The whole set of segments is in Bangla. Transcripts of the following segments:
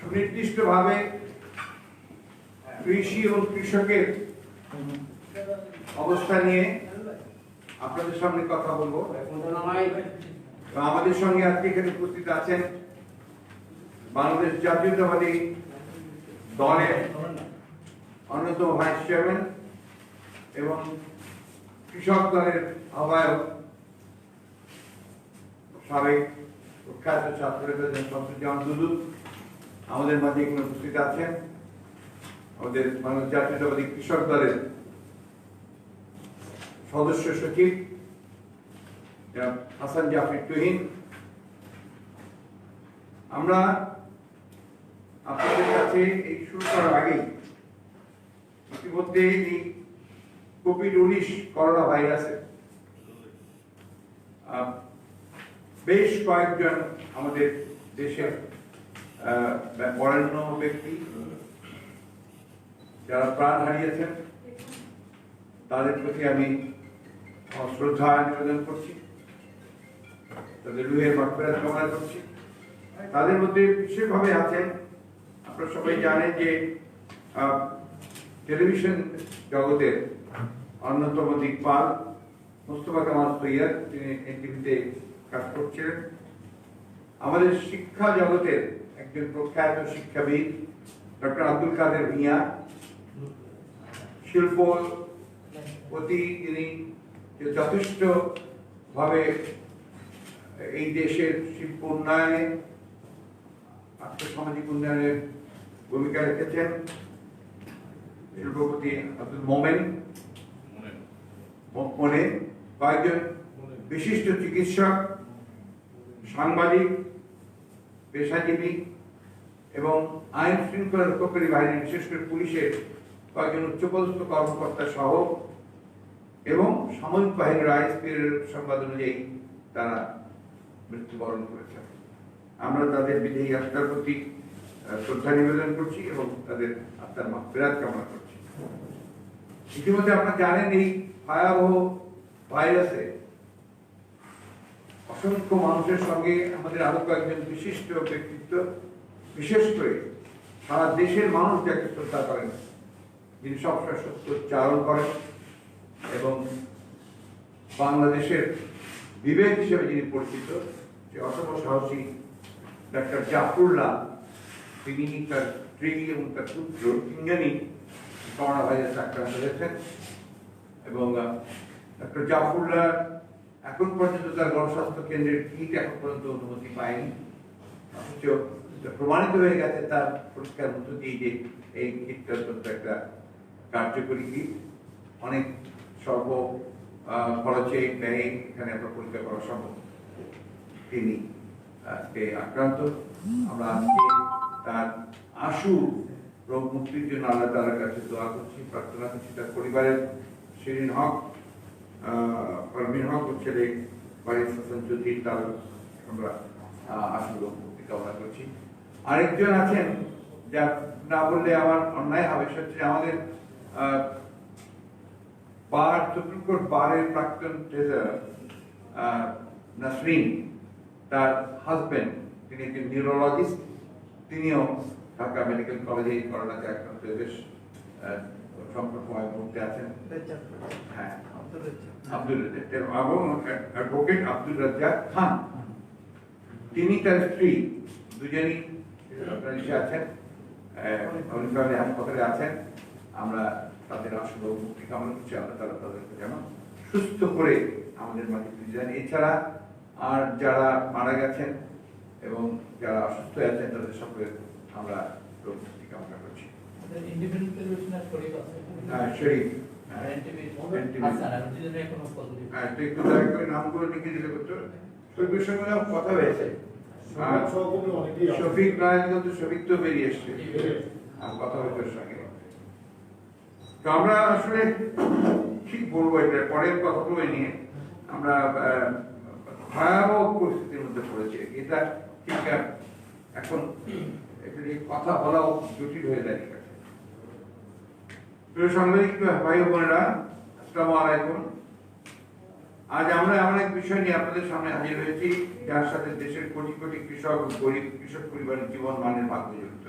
সুনির্দিষ্টভাবে কৃষি এবং কৃষকের অবস্থা নিয়ে আপনাদের সামনে কথা বলবো। আমাদের সঙ্গে আজকে এখানে উপস্থিত আছেন বাংলাদেশ জাতীয়তাবাদী দলের অন্যতম ভাইস চেয়ারম্যান এবং কৃষক দলের আহ্বায়ক সাবেক প্রখ্যাত ছাত্রনেতা শামসুজ্জামান দুদু আমাদের মাঝে এখানে উপস্থিত আছেন। আমাদের বাংলাদেশ জাতীয়তাবাদী কৃষক দলের সদস্য সচিব হাসান জাফর তুহিন। আমরা আপনাদের কাছে এই শুরু করার আগে ইতিমধ্যে এই কোভিড-19 করোনা ভাইরাসের বেশ কয়েকজন আমাদের দেশের বরেণ্য ব্যক্তি যারা প্রাণ হারিয়েছেন তাদের প্রতি আমি শ্রদ্ধা নিবেদন করছি, তাদের রুহের মাগফিরাত কামনা করছি। তাদের মধ্যে বিশেষভাবে আছেন, আপনারা সবাই জানেন যে টেলিভিশন জগতের অন্যতম দিকপাল মোস্তফা কামাল সৈয়দ, তিনি এনটিভিতে কাজ করছিলেন। আমাদের শিক্ষা জগতের একজন প্রখ্যাত শিক্ষাবিদ ডক্টর আব্দুল কাদের ভূঁইয়া, শিল্পপতি, তিনি যথেষ্ট ভাবে এই দেশের শিল্প উন্নয়নে আর্থসামাজিক উন্নয়নের ভূমিকা রেখেছেন। শিল্পপতি আব্দুল মোমেন, কয়েকজন বিশিষ্ট চিকিৎসক, সাংবাদিক, পেশাজীবী এবং আইন শৃঙ্খলা রক্ষাকারী বাহিনী, বিশেষ করে পুলিশের কয়েকজন উচ্চপদস্থ কর্মকর্তা সহ এবং সামরিক বাহিনীর আইএসপির সংবাদ অনুযায়ী তারা মৃত্যুবরণ করেছেন। আমরা তাদের বিদেহী আত্মার প্রতি শ্রদ্ধা নিবেদন করছি এবং তাদের আত্মার মাগফিরাত কামনা করছি। ইতিমধ্যে আপনারা জানেন এই ভয়াবহ ভাইরাসে অসংখ্য মানুষের সঙ্গে আমাদের আরো কয়েকজন বিশিষ্ট ব্যক্তিত্ব, বিশেষ করে সারা দেশের মানুষ যাকে শ্রদ্ধা করেন, যিনি সবসময় সত্য উচ্চারণ করেন এবং বাংলাদেশের বিবেক হিসেবে যিনি পরিচিত, যে অসম সাহসী ডাক্তার জাফরুল্লাহ, তিনি তার স্ত্রী এবং তার পুত্র তিনজনই করোনা ভাইরাসে আক্রান্ত হয়েছেন এবং ডক্টর জাফরুল্লাহ এখন পর্যন্ত তার গণস্বাস্থ্য কেন্দ্রের কিট এখন পর্যন্ত অনুমতি পায়নি। প্রমাণিত হয়ে গেছে তার পরীক্ষার মধ্য দিয়ে যে এই কিটটা অত্যন্ত একটা কার্যকরী কিট, অনেক স্বল্প খরচে ব্যয়ে এখানে আমরা পরীক্ষা করা সম্ভব। তিনি আজকে আক্রান্ত। আমরা আজকে তার আশু রোগ মুক্তির জন্য আল্লাহ তাআলার কাছে দোয়া করছি, প্রার্থনা করছি। তার পরিবারের শিরিন হক, পারমিন হক ও ছেলে বাড়ির হাসান চৌধুরী, তার আমরা আশু রোগ মুক্তি কামনা করছি। আরেকজন আছেন, যা না বললে আমার অন্যায় হবে, সেটা হচ্ছে আমাদের সুপ্রিম কোর্ট বারের প্রাক্তন ট্রেজারার নাসরিন, তার হাজবেন্ড, তিনি একজন নিউরোলজিস্ট, তিনিও ঢাকা মেডিকেল কলেজে করোনাতে আক্রান্ত হয়ে বেশ সংকটময় মুহূর্তে আছেন। হ্যাঁ, আব্দুল রাজ্জাক এবং অ্যাডভোকেট আব্দুল রাজ্জাক খান, তিনি তার স্ত্রী দুজনই আছেন, হাসপাতালে আছেন। আমরা তাদের আসল মুক্তি কামনা করছি, আল্লাহ তাআলা তাদেরকে যেন সুস্থ করে আমাদের মাঝে ফিরে যান। এছাড়া আর যারা মারা গেছেন এবং যারা অসুস্থ আছেন তাদের সকলের আমরা রোগ মুক্তি কামনা করছি। নামগুলো লিখে দিলে শরীফের সঙ্গে কথা হয়েছে, শফিক নারায়ণগঞ্জ, শফিক তো বেরিয়ে এসছে, কথা হয়েছে ওর সঙ্গে। তো আমরা আসলে ঠিক বলবো, এটা পরের কথাগুলো নিয়ে আমরা ভয়াবহ পরিস্থিতির মধ্যে পড়েছি। এটা ঠিক এখন এটা নিয়ে কথা বলাও জটিল হয়ে দাঁড়িয়ে গেছে। প্রিয় সাংবাদিক ভাই বোনেরা, আসসালামু আলাইকুম। আজ আমরা এমন এক বিষয় নিয়ে আপনাদের সামনে হাজির হয়েছি যার সাথে দেশের কোটি কোটি কৃষক ও গরিব কৃষক পরিবারের জীবন মানের ভাগ্য জড়িত।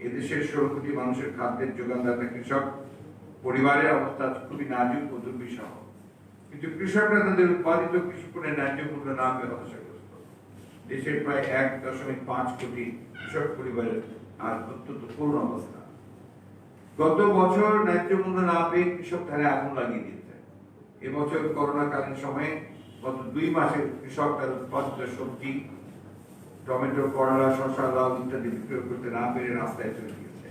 এদেশের 16 কোটি মানুষের খাদ্যের যোগানদাতা কৃষক পরিবারের অবস্থা খুবই নাজুক ও দুর্বিষহ। কিন্তু কৃষকরা তাদের উৎপাদিত কৃষি পণ্যের ন্যায্য মূল্য না পেয়ে হতাশাগ্রস্ত। দেশের প্রায় 1.5 কোটি কৃষক পরিবারের আর অত্যন্ত করুণ অবস্থা। গত বছর ন্যায্য মূল্য না পেয়ে কৃষক ধারে আগুন লাগিয়ে দিয়েছে। এবছর করোনাকালীন সময়ে গত 2 মাসে কৃষক তার উৎপাদিত সবজি, টমেটো, করলা, শসা, লাউ ইত্যাদি বিক্রয় করতে না পেরে রাস্তায় চলে গিয়েছে।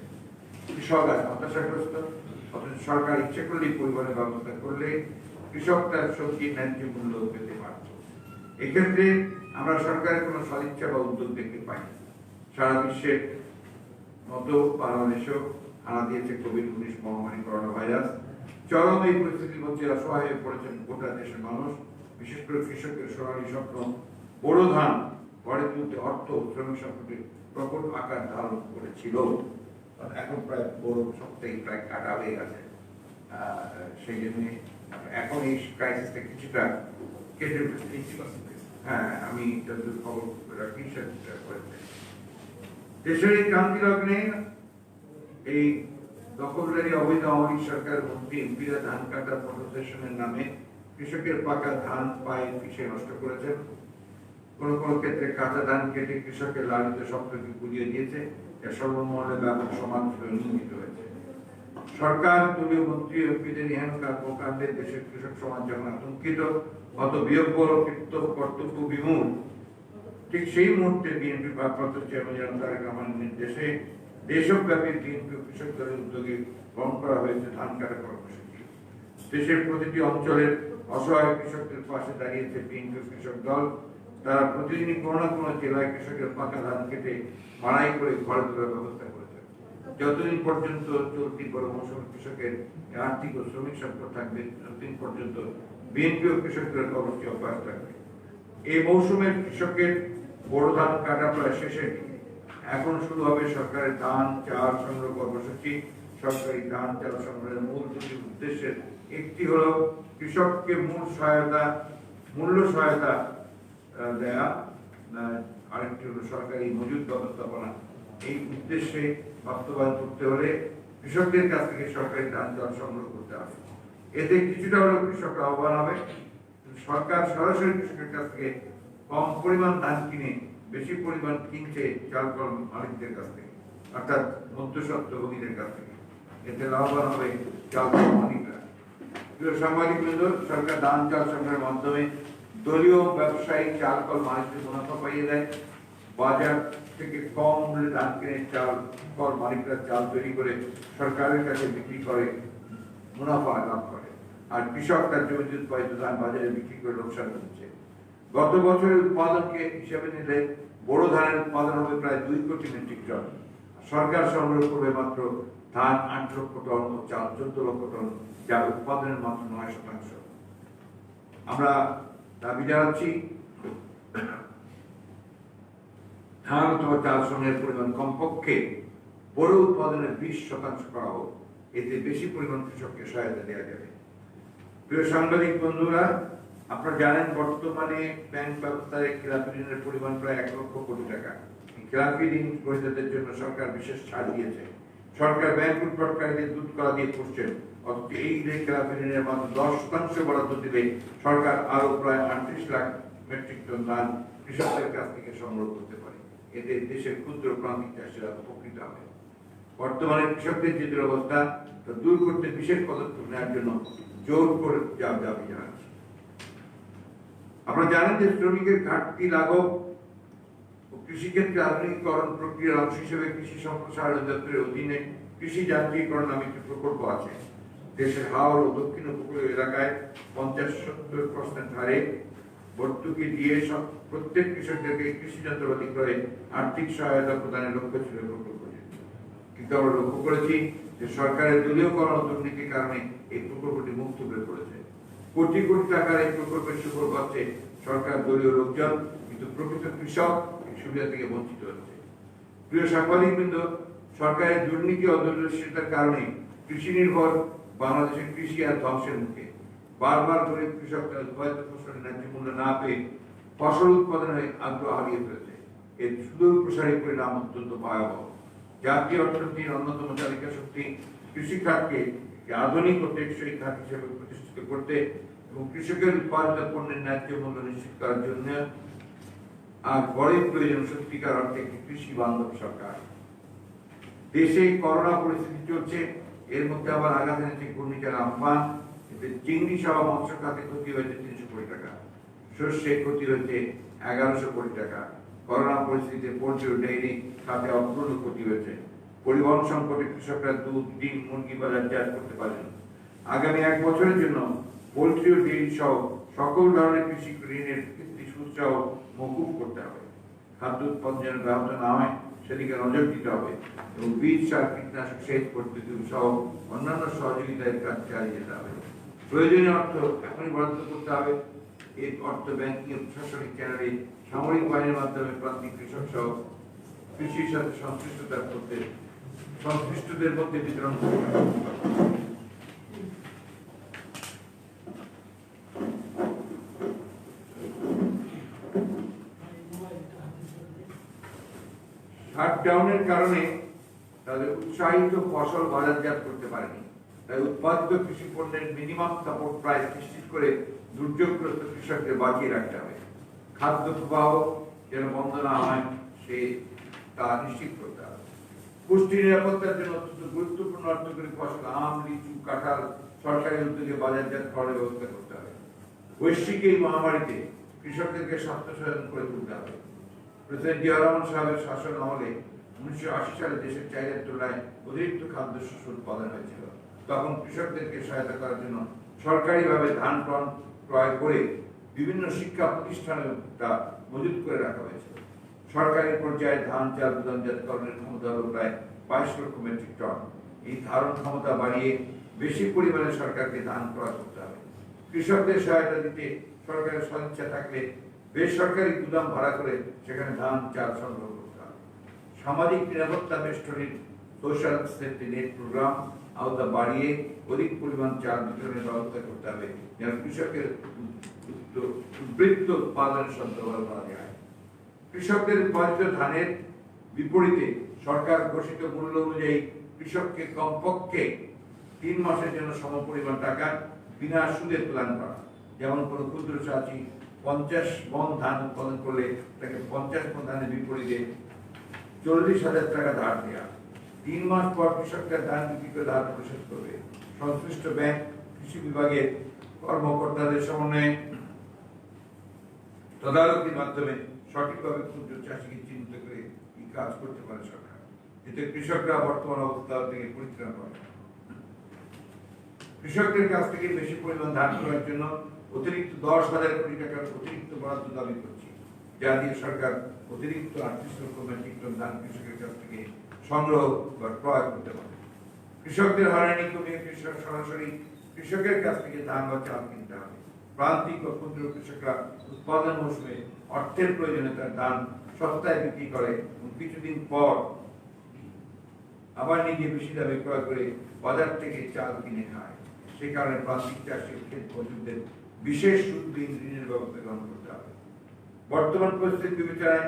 কৃষক আজ হতাশাগ্রস্ত, অথচ সরকার ইচ্ছে করলেই পরিবহনের ব্যবস্থা করলে কৃষক তার সবজির ন্যায্য মূল্য পেতে পারত। এক্ষেত্রে আমরা সরকারের কোনো সদিচ্ছা বা উদ্যোগ দেখতে পাই। সারা বিশ্বের মতো বাংলাদেশেও হানা দিয়েছে কোভিড-19 মহামারী করোনা ভাইরাস। চরম এই পরিস্থিতির মধ্যে অসহায় হয়ে পড়েছেন গোটা দেশের মানুষ, বিশেষ করে কৃষকের সোনালী স্বপ্ন বোরো ধান গড়ে তুলতে অর্থ ও শ্রমিক সংকটের প্রকট আকার ধারণ করেছিল। এখন প্রায় বড় সপ্তাহে প্রায় কাটা হয়ে গেছে। সেই জন্য এখন এই ক্রাইসিস থেকে কিছুটা কেটে উঠেছে। হ্যাঁ, আমি যতদূর খবর রাখি সেটা করেছে। দেশের এই ক্রান্তি লগ্নে এই দখলদারি অবৈধ আওয়ামী সরকার মন্ত্রী এমপিরা ধান কাটা প্রসেশনের নামে কৃষকের পাকা ধান পায়ে পিষে নষ্ট করেছেন। কোন কোন ক্ষেত্রে কাঁচা ধান কেটে কৃষকের লালিত স্বপ্নকে গুলিয়ে দিয়েছে, যা সর্বমহলে ব্যাপক সমালোচনায় নিন্দিত হয়েছে। সরকার, দলীয় মন্ত্রী এমপিদের ইহানকার কাণ্ডে দেশের কৃষক সমাজ যখন আতঙ্কিত, অত বিহ্বল কর্তব্য বিমূঢ়, ঠিক সেই মুহূর্তে বিএনপি ভারপ্রাপ্ত চেয়ারম্যান তারেক রহমানের নির্দেশে দেশব্যাপী বিএনপি কৃষক দলের উদ্যোগে গ্রহণ করা হয়েছে ধান কাটা কর্মসূচি। দেশের প্রতিটি অঞ্চলের অসহায় কৃষকদের পাশে দাঁড়িয়েছে বিএনপি কৃষক দল। তারা প্রতিদিনই কোনো না কোনো জেলায় কৃষকের পাকা ধান কেটে মাড়াই করে ঘরে তোলার ব্যবস্থা করেছে। যতদিন পর্যন্ত চলতি বড় মৌসুম কৃষকের আর্থিক ও শ্রমিক সংকট থাকবে, ততদিন পর্যন্ত বিএনপি ও কৃষকদের কর্মসূচি অব্যাহত থাকবে। এই মৌসুমের কৃষকের বড় ধান কাটা প্রায় শেষের দিকে। এখন শুরু হবে সরকারের ধান চাল সংগ্রহ কর্মসূচি। সরকারি ধান চাল সংগ্রহের মূল দুটি উদ্দেশ্যের একটি হলো কৃষককে মূল্য সহায়তা দেয়া, আরেকটি হলো সরকারি মজুদ ব্যবস্থাপনা। এই উদ্দেশ্যে বাস্তবায়ন করতে হলে কৃষকদের কাছ থেকে সরকারি ধান চাল সংগ্রহ করতে হবে। এতে কিছুটা হলেও কৃষকরা আহ্বান হবে। সরকার সরাসরি কৃষকের কাছ থেকে কম পরিমাণ ধান কিনে বেশি পরিমাণ কিনছে চাল কল মালিকদের কাছ থেকে, অর্থাৎ মধ্যস্বত্বভোগীদের কাছ থেকে। এতে লাভবান হবে চাল কল মালিকরা। প্রিয় সাংবাদিকবৃন্দ, সরকার ধান চাল সংগ্রহের মাধ্যমে দলীয় ব্যবসায়ী চাল কল মালিকদের মুনাফা পাইয়ে দেয়। বাজার থেকে কম মূল্যে ধান কিনে চাল কল মালিকরা চাল তৈরি করে সরকারের কাছে বিক্রি করে মুনাফা লাভ করে, আর কৃষক তার জমিতে উৎপাদিত ধান বাজারে বিক্রি করে লোকসান হচ্ছে। গত বছরের উৎপাদনকে হিসাবে নিলে বড় ধানের উৎপাদন হবে প্রায় 2 কোটি মেট্রিক টন। সরকার সংগ্রহ করবে মাত্র ধান 8 লক্ষ টন ও চাল 14 লক্ষ টন, যা উৎপাদনের মাত্র 9%। আমরা দাবি জানাচ্ছি ধান অথবা চাল সংগ্রহের পরিমাণ কমপক্ষে বড় উৎপাদনের 20% করা হোক। এতে বেশি পরিমাণ কৃষককে সহায়তা দেওয়া যাবে। প্রিয় সাংবাদিক বন্ধুরা, আপনারা জানেন বর্তমানে ব্যাংক ব্যবস্থায় খেলাপি ঋণের পরিমাণ প্রায় 1 লক্ষ কোটি টাকা। খেলাপি ঋণ গ্রহীতাদের জন্য সরকার বিশেষ ছাড় দিয়েছে। সরকার ব্যাংক লুটপাটকারীদের দুধ কলা দিয়ে পুষছেন, অথচ এই খেলাপি ঋণের মাত্র 10% বরাদ্দ দিলে সরকার আরো প্রায় 38 লাখ মেট্রিক টন ধান কৃষকদের কাছ থেকে সংগ্রহ করতে পারে। এতে দেশের ক্ষুদ্র প্রান্তিক চাষিরা উপকৃত হবে। বর্তমানে কৃষকদের যে দুরবস্থা তা দূর করতে বিশেষ পদক্ষেপ নেওয়ার জন্য জোর করে দাবি জানাচ্ছি। আপনারা জানেন যে শ্রমিকের ঘাটতি লাঘব ও কৃষিক্ষেত্রে আধুনিকীকরণ প্রক্রিয়ার অংশ হিসেবে কৃষি সম্প্রসারণ দপ্তরের অধীনে কৃষি যান্ত্রিকরণ নামে একটি প্রকল্প আছে। দেশের হাওড় ও দক্ষিণ উপকূলীয় এলাকায় 50-70% হারে ভর্তুকি দিয়ে প্রত্যেক কৃষকদেরকে কৃষি যন্ত্রপাতি ক্রয়ে আর্থিক সহায়তা প্রদানের লক্ষ্য ছিল প্রকল্পটি। কিন্তু আমরা লক্ষ্য করেছি যে সরকারের দলীয়করণ ও দুর্নীতির কারণে এই প্রকল্পটি মুখ থুবড়ে পড়েছে। কোটি কোটি টাকার এই প্রকল্পের সুফল পাচ্ছে সরকার দলীয় লোকজন, কিন্তু প্রকৃত কৃষক এই সুবিধা থেকে বঞ্চিত হচ্ছে। প্রিয় সাংবাদিকবৃন্দ, সরকারের দুর্নীতি ও দূরদর্শিতার কারণে কৃষি নির্ভর বাংলাদেশের কৃষি আর ধ্বংসের মুখে। বারবার গরিব কৃষকরা উৎপাদিত ফসলের ন্যায্য মূল্য না পেয়ে ফসল উৎপাদনে আগ্রহ হারিয়ে ফেলেছে। এর সুদূর প্রসারী পরিণাম অত্যন্ত ভয়াবহ। জাতীয় অর্থনীতির অন্যতম চালিকা শক্তি কৃষি খাতকে আধুনিক ও টেকসই খাত হিসেবে প্রতিষ্ঠিত করতে এবং কৃষকের উৎপাদিত পণ্যের ন্যায্য মূল্য নিশ্চিত করার জন্য আর বড়ই প্রয়োজন সত্যিকার অর্থে একটি কৃষি বান্ধব সরকার। দেশে করোনা পরিস্থিতি চলছে, এর মধ্যে আবার আঘাত এনেছে ঘূর্ণিঝড় আম্ফান। এতে চিংড়ি সহ মৎস্য খাতে ক্ষতি হয়েছে 300 কোটি টাকা, শস্যে ক্ষতি হয়েছে 1100 কোটি টাকা। করোনা পরিস্থিতিতে পোল্ট্রি ও ডেইরি খাতে অপূর্ণ ক্ষতি হয়েছে। পরিবহন সংকটে কৃষকরা দুধ, ডিম, মুরগি বাজারজাত করতে পারেন। আগামী 1 বছরের জন্য পোল্ট্রি ও ডেইরি সহ সকল ধরনের কৃষি ঋণের কিস্তি সুদ সহ মকুব করতে হবে। খাদ্য উৎপাদন যেন ব্যাহত না হয় সেদিকে নজর দিতে হবে এবং বীজ, সার, কীটনাশক, সেচ পদ্ধতি সহ অন্যান্য সহযোগিতার কাজ চালিয়ে যেতে হবে। প্রয়োজনীয় অর্থ এখনই বরাদ্দ করতে হবে। এই অর্থ ব্যাংকিং ও প্রশাসনিক চ্যানেলে সামরিক বাহিনীর মাধ্যমে প্রান্তিক কৃষক সহ কৃষির সাথে সংশ্লিষ্টদের মধ্যে বিতরণ করতে হবে। শাটডাউনের কারণে তাদের উৎসাহিত ফসল বাজারজাত করতে পারেনি, তাই উৎপাদিত কৃষি পণ্যের মিনিমাম সাপোর্ট প্রাইস নিশ্চিত করে দুর্যোগগ্রস্ত কৃষকদের বাঁচিয়ে রাখতে হবে। খাদ্য প্রবাহ যেন বন্ধ না হয় তা নিশ্চিত করতে হবে। পুষ্টি নিরাপত্তার জন্য অত্যন্ত গুরুত্বপূর্ণ অর্থকরী ফসল আম, লিচু, কাঁঠাল সরকারি উদ্যোগে বাজারজাত করার ব্যবস্থা করতে হবে। বৈশ্বিক এই মহামারীতে কৃষকদেরকে স্বাস্থ্য সচেতন করে তুলতে হবে। প্রেসিডেন্ট জিয়া রহমান সাহেবের শাসন আমলে 1980 সালে দেশের চাহিদার তুলনায় অতিরিক্ত খাদ্যশস্য উৎপাদন হয়েছিল। তখন কৃষকদেরকে সহায়তা করার জন্য সরকারিভাবে ধান ক্রয় করে বিভিন্ন শিক্ষা প্রতিষ্ঠানে তা মজুত করে রাখা হয়েছিল। সরকারি পর্যায়ে ধান, চাল গুদামজাতকরণের ক্ষমতা হল প্রায় 22 লক্ষ মেট্রিক টন। এই ধারণ ক্ষমতা বাড়িয়ে বেশি পরিমাণে সরকারকে ধান ক্রয় করতে হবে। কৃষকদের সহায়তা দিতে সরকারের সদিচ্ছা থাকলে বেসরকারি গুদাম ভাড়া করে সেখানে ধান, চাল সংগ্রহ করতে হবে। সামাজিক নিরাপত্তা বেষ্টনীর সোশ্যাল সেফটি নেট প্রোগ্রাম আওতা বাড়িয়ে অধিক পরিমাণ চাল বিতরণের ব্যবস্থা করতে হবে, যেন কৃষকের উদ্বৃত্ত উৎপাদনের সদ্ব্যবহার করা যায়। কৃষকদের উৎপাদিত ধানের বিপরীতে সরকার ঘোষিত মূল্য অনুযায়ী কৃষককে কমপক্ষে 3 মাসের জন্য সমপরিমাণ টাকা বিনা সুদে প্রদান করা। যেমন কোনো ক্ষুদ্র চাষি 50 মণ ধান উৎপাদন করলে তাকে 50 মণ ধানের বিপরীতে 40,000 টাকা ধার দেওয়া। 3 মাস পর কৃষকদের ধান বিক্রি করে ধার পরিশোধ করবে। সংশ্লিষ্ট ব্যাংক, কৃষি বিভাগের কর্মকর্তাদের সমন্বয়ে তদারকির মাধ্যমে সঠিকভাবে ক্ষুদ্র চাষিকে চিহ্নিত করে এই কাজ করতে পারে সরকার। এতে কৃষকরা বর্তমান অবস্থা থেকে পরিত্রাণ পাবে। কৃষকদের কাছ থেকে বেশি পরিমাণ ধান ক্রয়ের জন্য অতিরিক্ত 10,000 কোটি টাকার অতিরিক্ত বরাদ্দ দাবি করছি, যা দিয়ে সরকার অতিরিক্ত 38 লক্ষ মেট্রিক টন ধান কৃষকের কাছ থেকে সংগ্রহ বা ক্রয় করতে পারে। কৃষকদের হয়রানি কমিয়ে কৃষক সরাসরি কৃষকের কাছ থেকে ধান বা চাল কিনতে হবে। প্রান্তিক ও ক্ষুদ্র কৃষকরা উৎপাদন মৌসুমে অর্থের প্রয়োজনে তার ধান সস্তায় বিক্রি করে এবং কিছুদিন পর আবার নিজে বেশি দামে ক্রয় করে বাজার থেকে চাল কিনে খায়। সে কারণে প্রান্তিক চাষি ও ক্ষেত মজুরদের বিশেষ সুদবিহীন ঋণের ব্যবস্থা গ্রহণ করতে হবে। বর্তমান পরিস্থিতি বিবেচনায়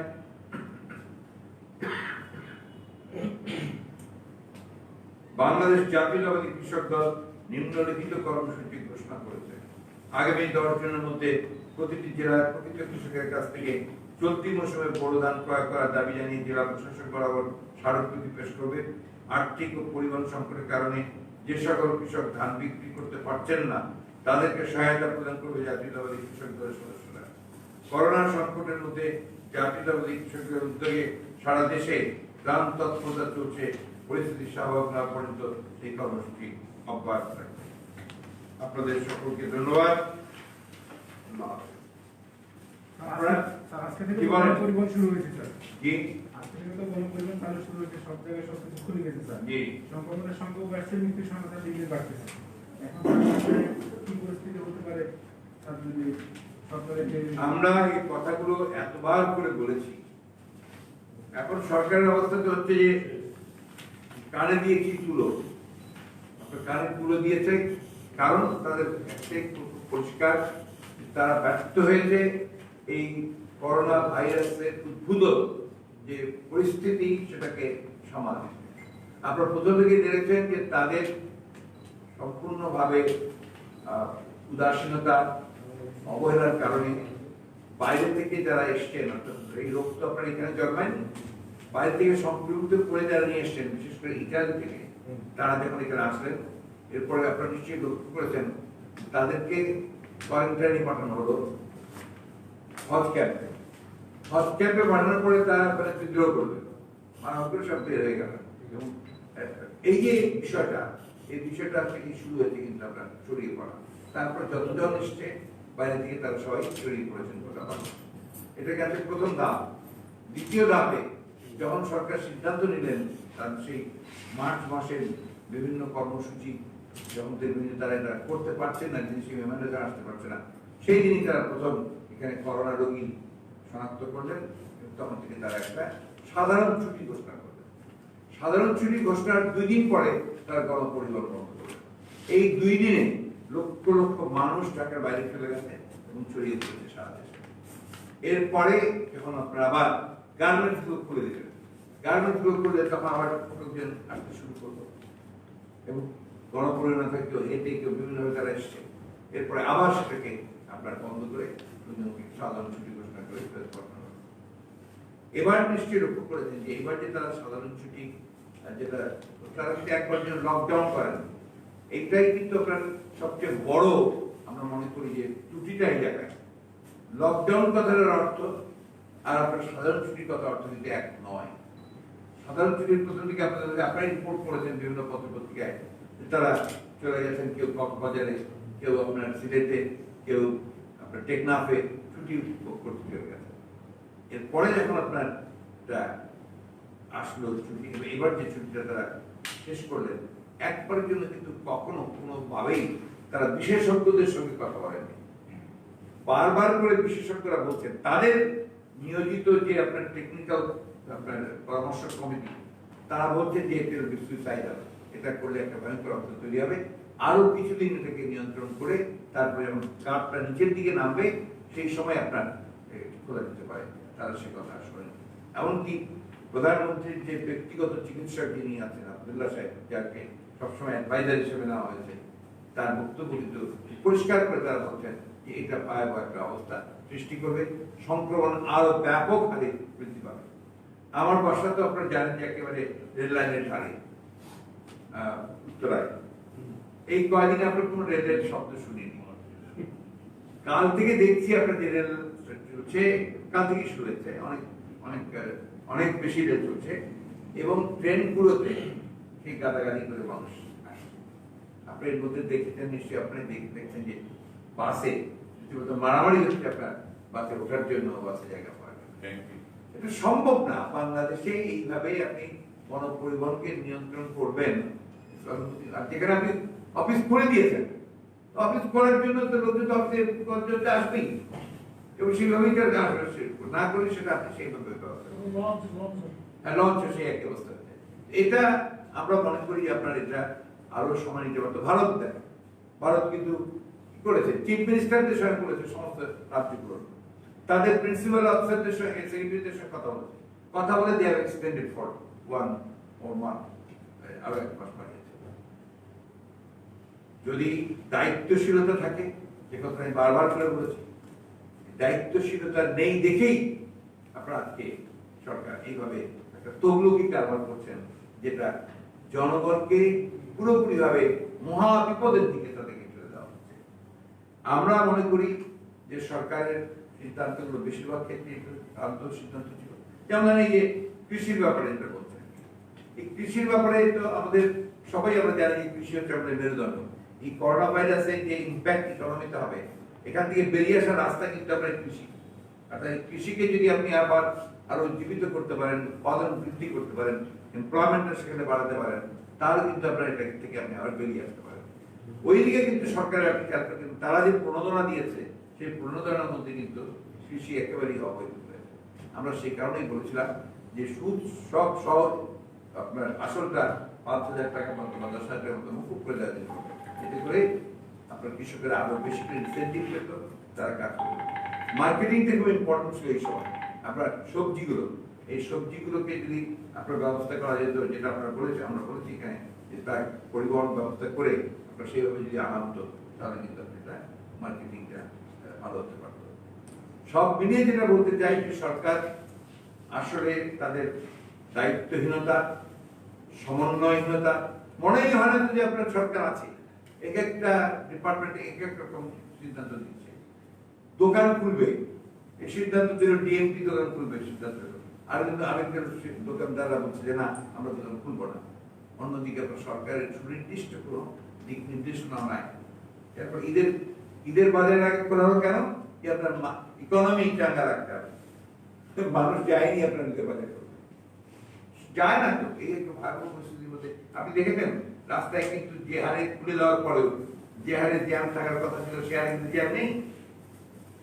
বাংলাদেশ জাতীয়তাবাদী কৃষক দল নিম্নলিখিত কর্মসূচি ঘোষণা করেছে। আগামী 10 দিনের মধ্যে প্রতিটি জেলার প্রকৃত কৃষকের কাছ থেকে চলতি মৌসুমে বোরো ধান ক্রয় করার দাবি জানিয়ে জেলা প্রশাসন বরাবর স্মারকলিপি পেশ করবে। আর্থিক ও পরিবহন সংকটের কারণে যে সকল কৃষক ধান বিক্রি করতে পারছেন না তাদেরকে সহায়তা প্রদান করবে জাতীয়তাবাদী কৃষক দলের সদস্যরা। করোনা সংকটের মধ্যে জাতীয়তাবাদী কৃষকদের উদ্যোগে সারা দেশে ত্রাণ তৎপরতা চলছে। পরিস্থিতি স্বাভাবিক না পর্যন্ত এই কর্মসূচি অব্যাহত থাকবে। আপনাদের সকলকে ধন্যবাদ। পরিবহন শুরু হয়েছে স্যার। জি, গণপরিবহন চালু শুরু হয়েছে, সব জায়গায় সবকিছু খুলে গেছে স্যার। জি, সংক্রমণের সংখ্যা বাড়ছে, মৃত্যুর সংখ্যা তার দিকে বাড়তেছে। এখন কি পরিস্থিতি হতে পারে স্যার যদি সরকারের আমরা এই কথাগুলো এতবার করে বলেছি। এখন সরকারের অবস্থা তো হচ্ছে যে কানে দিয়েছি তুলো, কানে তুলো দিয়েছে, কারণ তাদের পরিষ্কার, তারা ব্যর্থ হয়েছে এই করোনা ভাইরাসের উদ্ভূত যে পরিস্থিতি সেটাকে সামাল দিতে। আপনারা প্রথম থেকে দেখেছেন যে তাদের সম্পূর্ণভাবে উদাসীনতা, অবহেলার কারণে বাইরে থেকে যারা এসছেন, অর্থাৎ এই রোগ তো আপনারা এখানে জন্মায়নি, বাইরে থেকে সংক্রমিত করে যারা নিয়ে এসছেন, বিশেষ করে ইটালি থেকে, তারা যখন এখানে আসলেন, এরপরে আপনারা নিশ্চয়ই লক্ষ্য করেছেন তাদেরকে কোয়ারেন্টাইনে পাঠানো হলো হজ ক্যাম্পে। হজ ক্যাম্পে পাঠানোর পরে তারা বিদ্রোহ করবে, মানবগুলো সব বের হয়ে গেল। এবং এই যে বিষয়টা, এই বিষয়টা থেকে শুরু হয়েছে কিন্তু আমরা ছড়িয়ে পড়া। তারপর যতজন এসছে বাইরে থেকে তারা সবাই ছড়িয়ে পড়েছেন গোটা বাংলা। এটা গেছে প্রথম ধাপ। দ্বিতীয় ধাপে যখন সরকার সিদ্ধান্ত নিলেন, তার সেই মার্চ মাসের বিভিন্ন কর্মসূচি যখন দেখবেন যে তারা এটা করতে পারছে না, জিনিসের মেমোরেন্ডাম আসতে পারছে না, সেই দিনই তারা প্রথম এখানে করোনা রোগী শনাক্ত করলেন। তখন থেকে তারা একটা সাধারণ ছুটি ঘোষণা করলেন। সাধারণ ছুটি ঘোষণার 2 দিন পরে তারা গণপরিবহন বন্ধ করলেন। এই 2 দিনে লক্ষ লক্ষ মানুষ ঢাকার বাইরে চলে গেছে এবং ছড়িয়ে পড়েছে সারা দেশে। এরপরে যখন আপনারা আবার গার্মেন্টস গুলো খুলে দিলেন, গার্মেন্টস গুলো খুলে তখন আবার লোকজন আসতে শুরু করলো এবং গণপরিবহন থেকে হেঁটে কেউ বিভিন্নভাবে তারা এসছে। এরপরে আবার সেটাকে আপনার বন্ধ করে সাধারণ ছুটি ঘোষণা করে পাঠানো। এবার নিশ্চয়ই লক্ষ্য করেছেন যে এবার যে তারা সাধারণ ছুটি যেটা তারা যদি একবার যেন লকডাউন করেন, এইটাই কিন্তু আপনার সবচেয়ে বড় আমরা মনে করি যে ত্রুটিটা এই জায়গায়। লকডাউন কথার অর্থ আর আপনার সাধারণ ছুটির কথা অর্থ কিন্তু এক নয়। সাধারণ ছুটির প্রথম দিকে আপনারা রিপোর্ট করেছেন বিভিন্ন পত্রপত্রিকায়, তারা চলে গেছেন কেউ কক্সবাজারে, কেউ আপনার সিলেটে, কেউ আপনার টেকনাফে ছুটি করতে চলে গেছেন। এরপরে যখন আপনার আসলো ছুটি, এবার যে ছুটিটা তারা শেষ করলেন, একবারের জন্য কিন্তু কখনো কোনোভাবেই তারা বিশেষজ্ঞদের সঙ্গে কথা বলেননি। বারবার করে বিশেষজ্ঞরা বলছেন তাদের নিয়োজিত যে আপনার টেকনিক্যাল আপনার পরামর্শ কমিটি, তারা বলছেন যে এটা সুইসাইডাল, এটা করলে একটা ভয়ঙ্কর অবস্থা তৈরি হবে, আরো কিছুদিন এটাকে নিয়ন্ত্রণ করে তারপরে যখন কাপটা নিচের দিকে নামবে সেই সময় আপনার খোলা যেতে পারে। তারা সে কথা শোনেন। এমনকি প্রধানমন্ত্রীর যে ব্যক্তিগত চিকিৎসক যিনি আছেন আব্দুল্লাহ সাহেব, যাকে সবসময় অ্যাডভাইজার হিসেবে নেওয়া হয়েছে, তার বক্তব্য কিন্তু পরিষ্কার করে তারা বলছেন যে এটা ভয়াবহ একটা অবস্থা সৃষ্টি করবে, সংক্রমণ আরো ব্যাপক হারে বৃদ্ধি পাবে। আমার বাসা তো আপনারা জানেন যে একেবারে রেল লাইনের ধারে উত্তরায়। এই কয়দিন আপনার কোন রেলের শব্দ শুনিনি। কাল থেকে দেখছি আপনার যে রেল চলছে, কাল থেকে শুরু হয়েছে, অনেক অনেক অনেক বেশি রেল চলছে এবং ট্রেনগুলোতে সেই গাদাগাদি করে মানুষ আসে। আপনি এর মধ্যে দেখেছেন নিশ্চয়ই, আপনি দেখছেন যে বাসে রীতিমতো মারামারি হচ্ছে আপনার বাসে ওঠার জন্য, বাসে জায়গা পাওয়ার জন্য। এটা সম্ভব না বাংলাদেশে এইভাবে আপনি গণপরিবহনকে নিয়ন্ত্রণ করবেন। আর যেখানে আপনি অফিস খুলে দিয়েছেন, অফিস খোলার জন্য তো লোকজন অফিসে আসবেই এবং সেইভাবেই না করে সেটা আপনি সেইভাবে লঞ্চ সেই একই অবস্থা হচ্ছে। এটা আমরা মনে করি আপনার এটা আরো সময় নিতে পারতো। ভারত দেয়, ভারত কিন্তু কি করেছে, চিফ মিনিস্টারদের সঙ্গে করেছে, সমস্ত রাজ্যগুলো তাদের প্রিন্সিপাল অফিসারদের সঙ্গে, সেক্রেটারিদের সঙ্গে কথা বলে দিয়ে এক্সটেন্ডেড ফর 1 or month, আরো 1 মাস বাড়িয়েছে। যদি দায়িত্বশীলতা থাকে, যে কথা আমি বারবার করে বলেছি, দায়িত্বশীলতা নেই দেখেই আপনারা আজকে সরকার এইভাবে একটা তমলুকি কারবার করছেন, যেটা জনগণকে পুরোপুরি ভাবে মহা বিপদের দিকে তাদেরকে চলে দেওয়া হচ্ছে। আমরা মনে করি যে সরকারের সিদ্ধান্তগুলো বেশিরভাগ ক্ষেত্রে আন্তর সিদ্ধান্ত ছিল। যেমন এই যে কৃষির ব্যাপারে যেটা বলছেন, এই কৃষির ব্যাপারে তো আমাদের সবাই আমরা জানি কৃষি হচ্ছে আমাদের মেরুদণ্ড। এই করোনা ভাইরাসের যে ইম্প্যাক্ট ইকোনমিতে হবে, এখান থেকে বেরিয়ে আসার রাস্তা কিন্তু আপনার কৃষি। অর্থাৎ কৃষিকে যদি আপনি আবার আরো জীবিত করতে পারেন, উৎপাদন বৃদ্ধি করতে পারেন, এমপ্লয়মেন্টটা সেখানে বাড়াতে পারেন, তাহলে কিন্তু আপনার এটা থেকে আপনি আবার বেরিয়ে আসতে পারেন। ওইদিকে কিন্তু সরকারের আপনি খেয়াল করেন, তারা যে প্রণোদনা দিয়েছে সেই প্রণোদনার মধ্যে কিন্তু কৃষি একেবারেই অবৈধ হয়েছে। আমরা সেই কারণেই বলেছিলাম যে সুদ সব সহ আপনার আসলটা 5,000 টাকা মতো বা 10,000 টাকার মতো মুকুব করে দেওয়া যেতে, এতে করে আপনার কৃষকেরা আরো বেশি করে ইনসেন্টিভ পেত, তারা কাজ করবে। মার্কেটিংটা খুব ইম্পর্টেন্ট ছিল এই সময়। আপনার সবজিগুলো, এই সবজিগুলোকে যদি আপনার ব্যবস্থা করা যেত, যেটা আপনারা বলেছেন, আমরা বলেছি এখানে, যে তার পরিবহন ব্যবস্থা করে আপনার সেইভাবে যদি আনা হতো, তাহলে কিন্তু এটা মার্কেটিংটা ভালো হতে পারত। সব মিলিয়ে যেটা বলতে চাই যে সরকার আসলে তাদের দায়িত্বহীনতা, সমন্বয়হীনতা, মনেই হয় না যে আপনার সরকার আছে। এক একটা ডিপার্টমেন্টে এক এক রকম সিদ্ধান্ত দিচ্ছে। দোকান খুলবে, এই সিদ্ধান্ত দিল ডিএমপি, দোকান খুলবে সিদ্ধান্ত দিল। আর কিন্তু আরেকটা দোকানদাররা বলছে যে না, আমরা দোকান খুলবো না। অন্যদিকে আপনার সরকারের সুনির্দিষ্ট কোনো দিক নির্দেশনা নাই। এরপর ঈদের বাজারে আগে করা হলো কেন? যে আপনার ইকোনমি চাঙ্গা রাখতে হবে। মানুষ যায়নি আপনার ঈদের বাজারে, যায় না তো। এই একটু ভালো পরিস্থিতির মধ্যে আপনি দেখেছেন রাস্তায় কিন্তু যে হারে খুলে দেওয়ার পরেও যে হারে জ্যাম থাকার কথা ছিল, সে হারে কিন্তু জ্যাম নেই।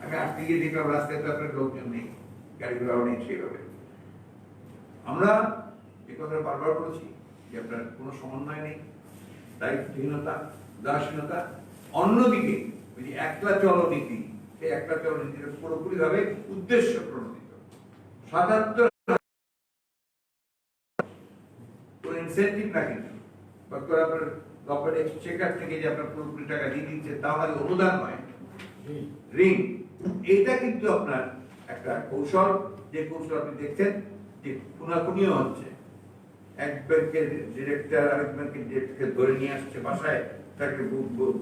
আমি আজকে গিয়ে দেখলাম রাস্তায় তো আপনার লোকজন নেই, গাড়ি ঘোড়াও নেই সেইভাবে। আমরা এ কথা বারবার বলেছি যে আপনার কোনো সমন্বয় নেই, দায়িত্বহীনতা, উদাসীনতা। অন্যদিকে ওই যে একলা চলো নীতি, সেই একলা চলো নীতিটা পুরোপুরি ভাবে উদ্দেশ্য প্রণোদিত। ৭৭ কোনো ইনসেন্টিভ না কিন্তু, বা করে আপনার গভর্নমেন্ট এক্সচেকার থেকে যে আপনার পুরোপুরি টাকা দিয়ে দিচ্ছে, তাহলে অনুদান নয়, ঋণ। এটা কিন্তু আপনার একটা কৌশল, যে কৌশল আপনি দেখছেন যে খুনাখুনিও হচ্ছে। এক ব্যাংকের ডিরেক্টর আরেক ব্যাংকের ডিরেক্টরকে ধরে নিয়ে আসছে বাসায়, তাকে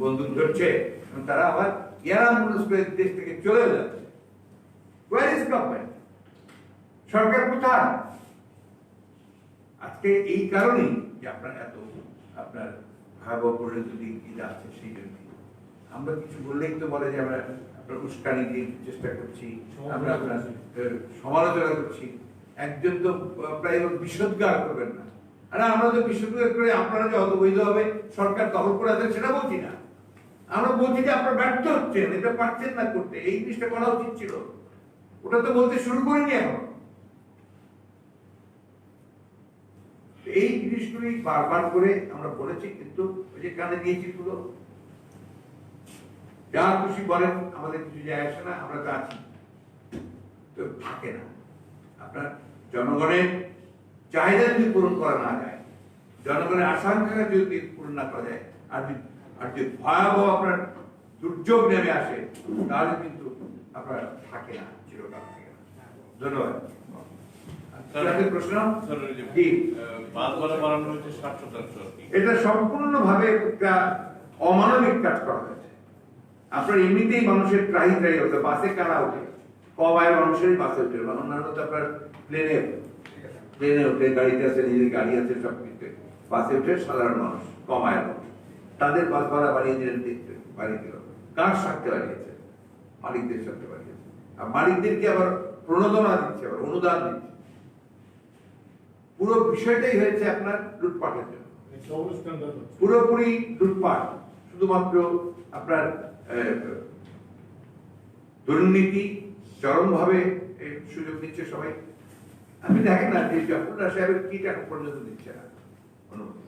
বন্দুক ধরছে, এবং তারা আবার এয়ারঅ্যাম্বুলেন্স করে দেশ থেকে চলে যাচ্ছে। War is government? সরকার কোথায়? আজকে এই কারণেই যে আপনার এত আপনার ভয়াবহ পরিণতি যাচ্ছে, সেই জন্য আমরা কিছু বললেই তো বলে যে আমরা আপনার উস্কানি দিয়ে চেষ্টা করছি, আমরা আপনার সমালোচনা করছি। একজন তো প্রায় বিষোদ্গার করবেন না। আর আমরা তো বিষোদ্গার করে আপনারা যে অবৈধ হবে সরকার দখল করে আছেন সেটা বলছি না। আমরা বলছি যে আপনারা ব্যর্থ হচ্ছেন, এটা পারছেন না করতে, এই জিনিসটা করা উচিত ছিল। ওটা তো বলতে শুরু করিনি এখন। এই জিনিসগুলি বারবার করে আমরা বলেছি, কিন্তু ওই যে কানে দিয়েছি পুরো, যা খুশি বলেন, আমাদের কিছু যায় আসে না, আমরা তো আছি, তো থাকে না। আপনার জনগণের চাহিদা যদি পূরণ করা না যায়, জনগণের আশঙ্কা যদি পূরণ না করা যায়, আর যদি ভয়াবহ আপনার দুর্যোগ নেমে আসে, তাহলে কিন্তু আপনার থাকে না, চিরকাল থাকে না। ধন্যবাদ। প্রশ্ন? এটা সম্পূর্ণভাবে একটা অমানবিক কাজ করা হয়েছে। আপনার এমনিতেই মানুষের ত্রাহি হতো, বাসে কারা ওঠে, কম আয়ের মানুষেরই বাসে ওঠে, অন্যান্য তো আপনার প্লেনে ওঠে, গাড়িতে আছে, নিজের গাড়ি আছে, সব কিছু। বাসে ওঠে সাধারণ মানুষ, কম আয়ের মানুষ, তাদের বাস ভাড়া বাড়িয়ে দিলেন, বাড়িয়ে দিল। কার স্বার্থে বাড়িয়েছে? মালিকদের স্বার্থে বাড়িয়েছে। আর মালিকদেরকে আবার প্রণোদনা দিচ্ছে, আবার অনুদান দিচ্ছে। পুরো বিষয়টাই হয়েছে আপনার লুটপাটের জন্য, পুরোপুরি লুটপাট। শুধুমাত্র আপনার দুর্নীতি চরমভাবে সুযোগ দিচ্ছে সবাই। আপনি দেখেন না যে জাফরুল্লাহ সাহেবের কিট এখন পর্যন্ত দিচ্ছে না অনুমতি।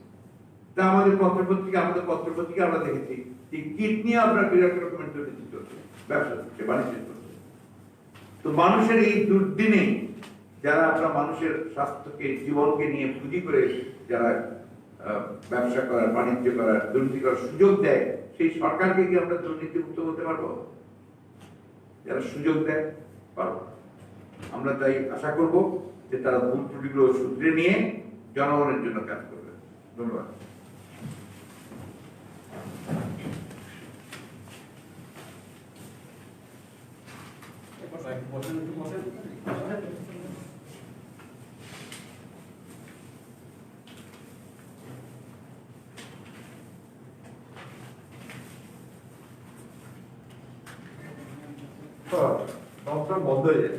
তা আমাদের পত্রপত্রিকা আমরা দেখেছি যে কিট নিয়ে আপনার বিরাট রকমের দুর্নীতি চলছে, ব্যবসা চলছে, বাণিজ্য চলছে। তো মানুষের এই দুর্দিনে যারা আপনার মানুষের স্বাস্থ্যকে, জীবনকে নিয়ে পুঁজি করে যারা ব্যবসা করার, বাণিজ্য করার, দুর্নীতি করার সুযোগ দেয়, সেই সরকারকে কি আমরা দুর্নীতি মুক্ত করতে পারবো? যারা সুযোগ দেয়, পারবো। আমরা তাই আশা করব যে তারা ভুল ত্রুটিগুলো শুধরে নিয়ে জনগণের জন্য কাজ করবে। ধন্যবাদ। বন্ধ হয়ে যায়।